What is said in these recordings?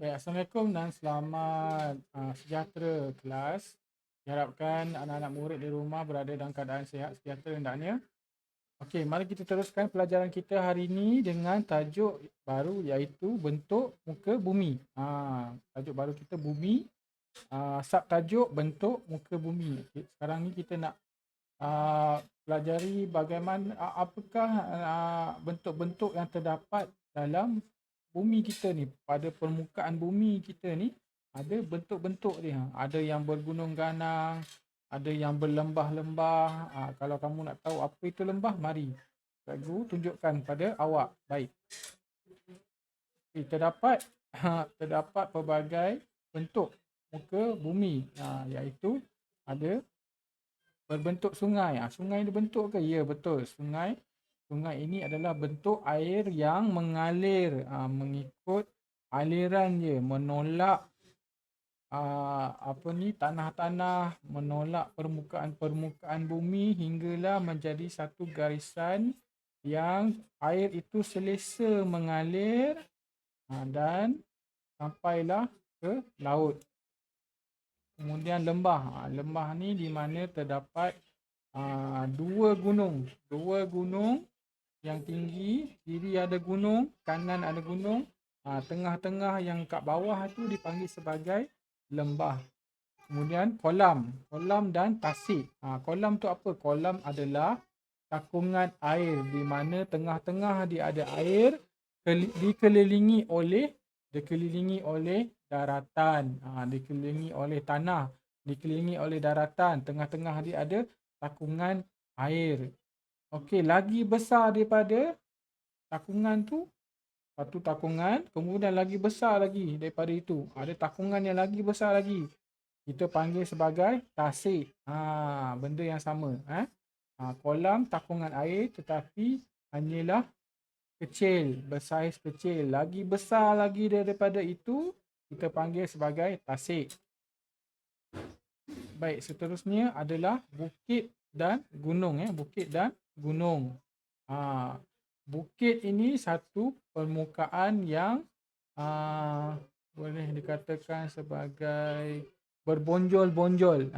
Okay, Assalamualaikum dan selamat sejahtera kelas. Diharapkan anak-anak murid di rumah berada dalam keadaan sihat sejahtera hendaknya. Okey, mari kita teruskan pelajaran kita hari ini dengan tajuk baru iaitu bentuk muka bumi. Tajuk baru kita bumi. Subtajuk bentuk muka bumi. Okay, sekarang ni kita nak pelajari bagaimana apakah bentuk-bentuk yang terdapat dalam bumi kita ni, pada permukaan bumi kita ni ada bentuk-bentuk dia. Ada yang bergunung ganang, ada yang berlembah-lembah. Kalau kamu nak tahu apa itu lembah, mari cikgu tunjukkan pada awak. Baik. Terdapat terdapat pelbagai bentuk muka bumi, iaitu ada berbentuk sungai. Sungai ni bentuk ke? Ya, betul. Sungai ini adalah bentuk air yang mengalir mengikut aliran dia, menolak tanah-tanah, menolak permukaan bumi hinggalah menjadi satu garisan yang air itu selesa mengalir dan sampailah ke laut. Kemudian lembah. Lembah ni di mana terdapat dua gunung yang tinggi, kiri ada gunung, kanan ada gunung, tengah-tengah yang kat bawah tu dipanggil sebagai lembah. Kemudian kolam dan tasik. Kolam tu apa? Kolam adalah takungan air di mana tengah-tengah dia ada air, dikelilingi oleh daratan, dikelilingi oleh tanah, dikelilingi oleh daratan, tengah-tengah dia ada takungan air. Okey, lagi besar daripada takungan tu, satu takungan, kemudian lagi besar lagi daripada itu, ada takungan yang lagi besar lagi. Kita panggil sebagai tasik. Benda yang sama. Kolam takungan air tetapi hanyalah kecil, bersaiz kecil. Lagi besar lagi daripada itu, kita panggil sebagai tasik. Baik, seterusnya adalah bukit dan gunung. Bukit dan gunung. Bukit ini satu permukaan yang boleh dikatakan sebagai berbonjol-bonjol.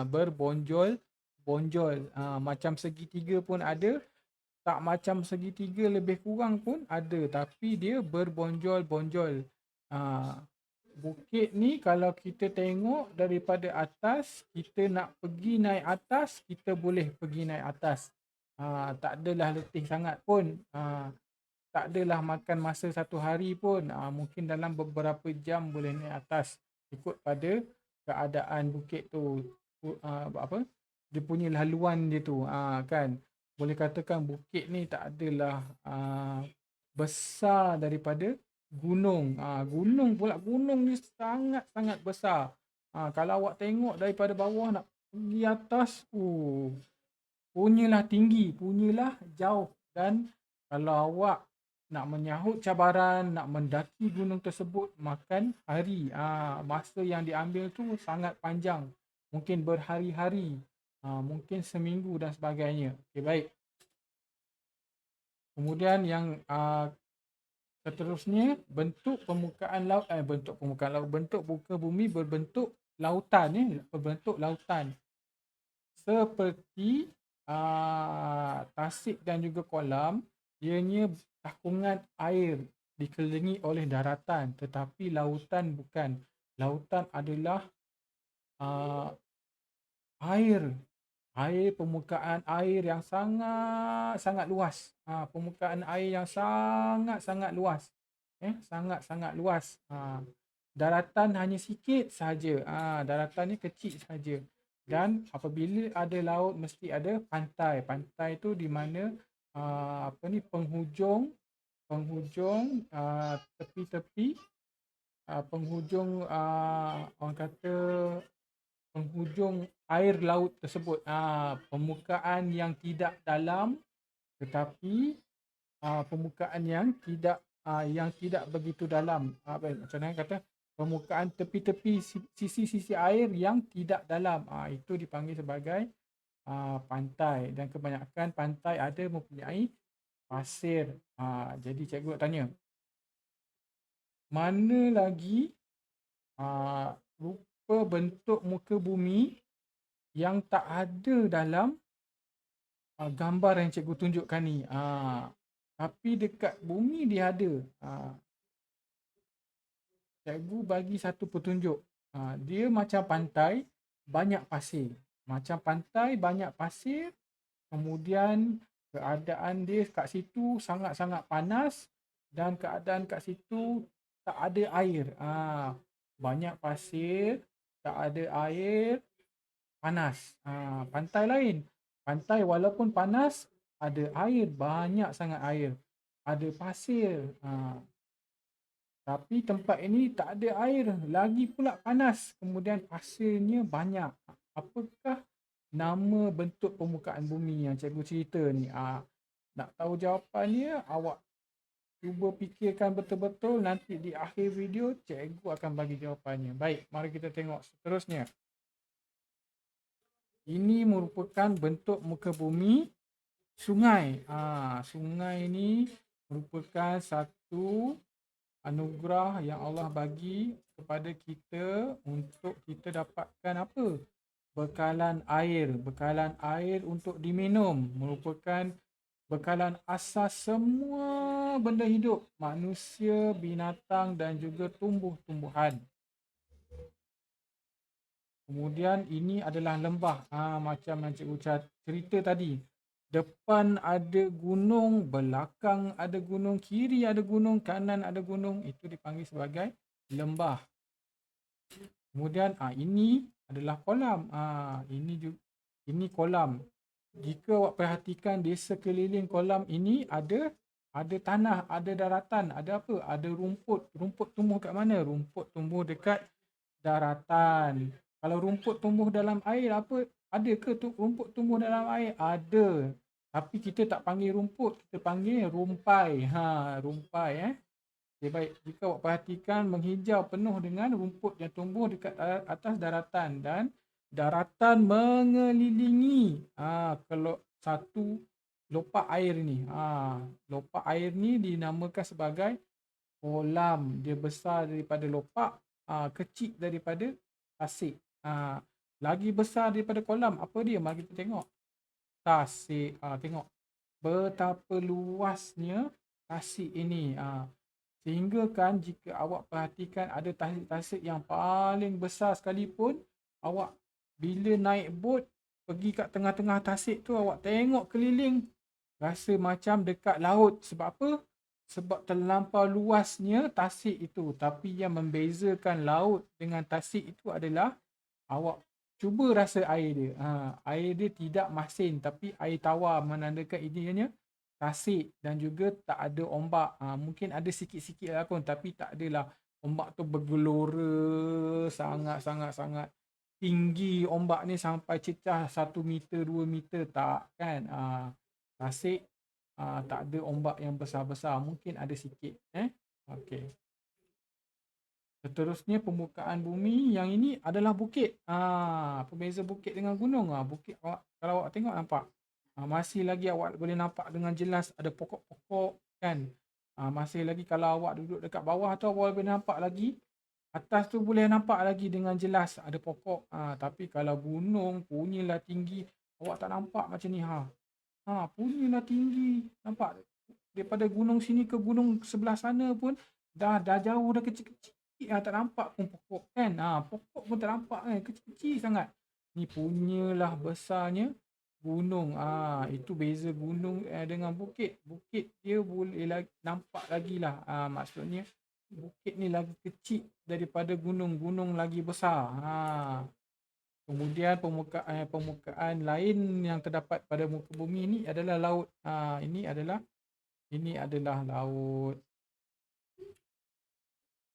Berbonjol-bonjol. Macam segitiga pun ada, tak macam segitiga lebih kurang pun ada, tapi dia berbonjol-bonjol. Bukit ni kalau kita tengok daripada atas, kita nak pergi naik atas, kita boleh pergi naik atas. Tak adalah letih sangat pun. Tak adalah makan masa satu hari pun. Mungkin dalam beberapa jam boleh naik atas. Ikut pada keadaan bukit tu. Dia punya laluan dia tu. Kan. Boleh katakan bukit ni tak adalah besar daripada gunung. Gunung ni sangat-sangat besar. Kalau awak tengok daripada bawah nak pergi atas, punyalah tinggi, punyalah jauh. Dan kalau awak nak menyahut cabaran, nak mendaki gunung tersebut, makan hari. Masa yang diambil tu sangat panjang. Mungkin berhari-hari, mungkin seminggu dan sebagainya. Okey, baik. Kemudian yang seterusnya, bentuk muka bumi berbentuk lautan. Berbentuk lautan. Seperti tasik dan juga kolam, ianya takungan air dikelilingi oleh daratan, tetapi lautan bukan. Lautan adalah permukaan air yang sangat-sangat luas. Permukaan air yang sangat-sangat luas. Sangat-sangat luas. Daratan hanya sikit sahaja. Daratan ni kecil sahaja. Dan apabila ada laut, mesti ada pantai. Pantai tu di mana penghujung tepi-tepi, penghujung orang kata penghujung air laut tersebut. Permukaan yang tidak dalam, tetapi permukaan yang tidak begitu dalam. Macam mana kata, permukaan tepi-tepi sisi-sisi air yang tidak dalam. Itu dipanggil sebagai pantai. Dan kebanyakan pantai ada mempunyai pasir. Jadi cikgu nak tanya, mana lagi rupa bentuk muka bumi yang tak ada dalam gambar yang cikgu tunjukkan ni. Tapi dekat bumi dia ada. Cikgu bagi satu petunjuk. Dia macam pantai, banyak pasir. Macam pantai, banyak pasir. Kemudian keadaan dia kat situ sangat-sangat panas. Dan keadaan kat situ tak ada air. Banyak pasir, tak ada air, panas. Pantai lain. Pantai walaupun panas, ada air, banyak sangat air. Ada pasir. Tapi tempat ini tak ada air, lagi pula panas. Kemudian pasirnya banyak. Apakah nama bentuk permukaan bumi yang cikgu cerita ni? Nak tahu jawapannya, awak cuba fikirkan betul-betul. Nanti di akhir video, cikgu akan bagi jawapannya. Baik, mari kita tengok seterusnya. Ini merupakan bentuk muka bumi sungai. Sungai ini merupakan satu anugerah yang Allah bagi kepada kita untuk kita dapatkan apa? Bekalan air. Bekalan air untuk diminum merupakan bekalan asas semua benda hidup, manusia, binatang dan juga tumbuh-tumbuhan. Kemudian ini adalah lembah, macam yang cikgu cerita tadi. Depan ada gunung, belakang ada gunung, kiri ada gunung, kanan ada gunung. Itu dipanggil sebagai lembah. Kemudian ini adalah kolam. Ini kolam. Jika awak perhatikan di sekeliling kolam ini ada tanah, ada daratan, ada apa? Ada rumput. Rumput tumbuh kat mana? Rumput tumbuh dekat daratan. Kalau rumput tumbuh dalam air, apa? Ada ke rumput tumbuh dalam air? Ada. Tapi kita tak panggil rumput, kita panggil rumpai. Rumpai. Okay, baik. Jika awak perhatikan, menghijau penuh dengan rumput yang tumbuh dekat atas daratan. Dan daratan mengelilingi kalau satu lopak air ni. Lopak air ni dinamakan sebagai kolam. Dia besar daripada lopak, kecil daripada tasik. Lagi besar daripada kolam, apa dia? Mari kita tengok. Tasik. Tengok betapa luasnya tasik ini. Sehingga kan jika awak perhatikan ada tasik-tasik yang paling besar sekalipun, awak bila naik bot pergi kat tengah-tengah tasik tu, awak tengok keliling, rasa macam dekat laut. Sebab apa? Sebab terlampau luasnya tasik itu. Tapi yang membezakan laut dengan tasik itu adalah awak cuba rasa air dia. Air dia tidak masin tapi air tawar, menandakan ini tasik dan juga tak ada ombak. Mungkin ada sikit-sikit lah pun, tapi tak adalah ombak tu bergelora sangat-sangat tinggi. Ombak ni sampai cecah 1 meter 2 meter tak kan. Tasik tak ada ombak yang besar-besar, mungkin ada sikit. Okey. Seterusnya permukaan bumi yang ini adalah bukit. Perbeza bukit dengan gunung. Bukit kalau awak tengok nampak. Masih lagi awak boleh nampak dengan jelas ada pokok-pokok kan. Masih lagi kalau awak duduk dekat bawah tu awak boleh nampak lagi. Atas tu boleh nampak lagi dengan jelas ada pokok. Tapi kalau gunung punyalah tinggi, awak tak nampak macam ni. Punyalah tinggi. Nampak daripada gunung sini ke gunung sebelah sana pun dah jauh, dah kecil-kecil. Tak nampak pun pokok kan. Pokok pun tak nampak kan. Kecil-kecil sangat. Ni punyalah besarnya gunung. Itu beza gunung dengan bukit. Bukit dia boleh nampak lagi lah. Maksudnya bukit ni lagi kecil daripada gunung. Gunung lagi besar. Kemudian permukaan lain yang terdapat pada muka bumi ni adalah laut. Ini adalah laut.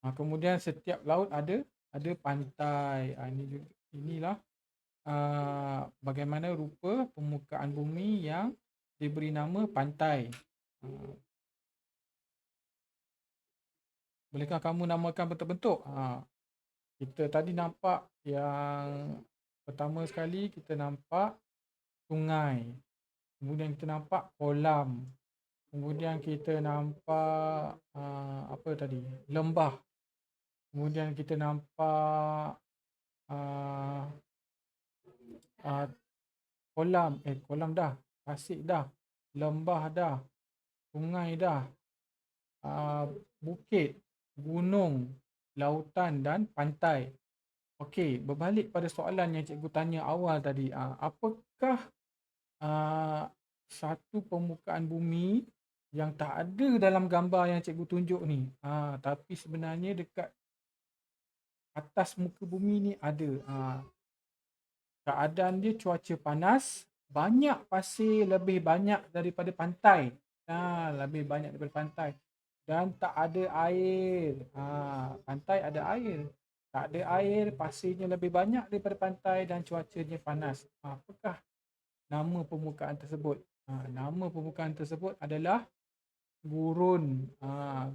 Kemudian setiap laut ada pantai. Inilah bagaimana rupa permukaan bumi yang diberi nama pantai. Bolehkah kamu namakan bentuk-bentuk? Kita tadi nampak yang pertama sekali kita nampak sungai. Kemudian kita nampak kolam. Kemudian kita nampak apa tadi? Lembah. Kemudian kita nampak uh, uh, kolam dah, tasik dah, lembah dah, sungai dah, uh, bukit, gunung, lautan dan pantai. Okey, berbalik pada soalan yang cikgu tanya awal tadi, apakah uh, satu permukaan bumi yang tak ada dalam gambar yang cikgu tunjuk ni, tapi sebenarnya dekat atas muka bumi ni ada. Keadaan dia cuaca panas, banyak pasir, lebih banyak daripada pantai. Lebih banyak daripada pantai. Dan tak ada air. Pantai ada air. Tak ada air, pasirnya lebih banyak daripada pantai dan cuacanya panas. Apakah nama permukaan tersebut? Nama permukaan tersebut adalah gurun.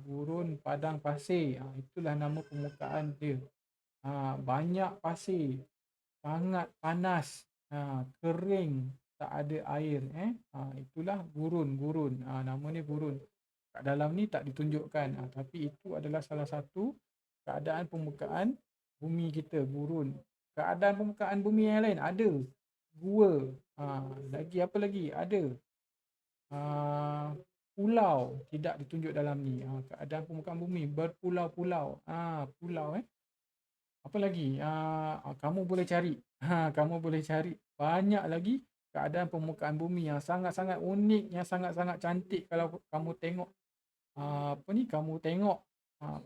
Gurun padang pasir. Itulah nama permukaan dia. Banyak pasir, sangat panas, kering, tak ada air. Itulah gurun. Nama ni gurun. Kat dalam ni tak ditunjukkan, tapi itu adalah salah satu keadaan permukaan bumi kita, gurun. Keadaan permukaan bumi yang lain ada gua. Lagi apa lagi? Ada pulau, tidak ditunjuk dalam ni. Keadaan permukaan bumi berpulau-pulau. Pulau. Apa lagi? Kamu boleh cari. Kamu boleh cari banyak lagi keadaan permukaan bumi yang sangat-sangat unik, yang sangat-sangat cantik kalau kamu tengok kamu tengok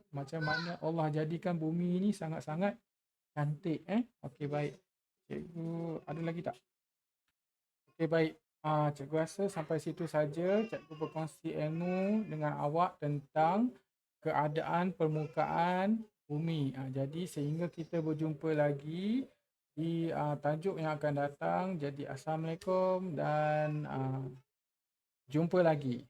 macam mana Allah jadikan bumi ini sangat-sangat cantik. Okey, baik. Cikgu ada lagi tak? Okey, baik. Cikgu rasa sampai situ saja cikgu berkongsi ilmu dengan awak tentang keadaan permukaan bumi. Jadi sehingga kita berjumpa lagi di tajuk yang akan datang. Jadi Assalamualaikum dan jumpa lagi.